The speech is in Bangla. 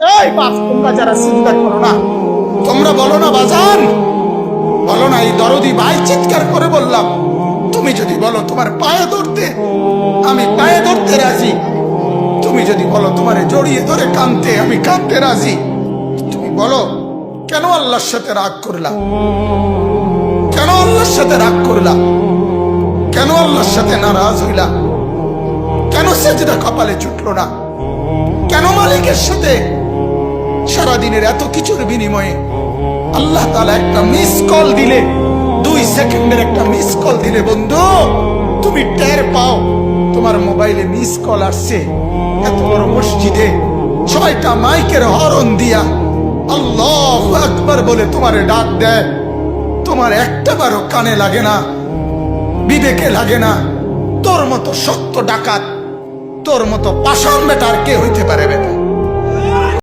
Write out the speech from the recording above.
এই বাপ, তোমরা যারা চিন্তা করো না, তোমরা বলো না বাজান, বলো না এই দরদি ভাই, চিৎকার করে বললাম, তুমি যদি বলো তোমার পায়ে ধরতে, আমি পায়ে ধরতে রাজি। তুমি যদি বলো তোমারে জড়িয়ে ধরে কাঁদতে, আমি কাঁদতে রাজি। তুমি বলো কেন আল্লাহর সাথে রাগ করলা, কেন আল্লাহর সাথে রাগ করলা, কেন আল্লাহর সাথে নারাজ হইলা, কেন সেজদা কপালে চুটলো না, কেন মালিকের সাথে সারাদিনের এত কিছুর বিনিময়ে আল্লাহ তাআলা একটা মিস কল দিলে, 2 সেকেন্ডের একটা মিস কল দিলে বন্ধু তুমি টের পাও তোমার মোবাইলে মিস কল আসছে। এত বড় মসজিদে ছয়টা মাইকের হরন দিয়া আল্লাহু আকবার বলে তোমারে ডাক দেয়, তোমার একটা বারও কানে লাগে না, বিবেকে লাগে না। তোর মতো সত্য ডাকাত, তোর মতো পাষাণ বেটার কে হইতে পারে বেটা?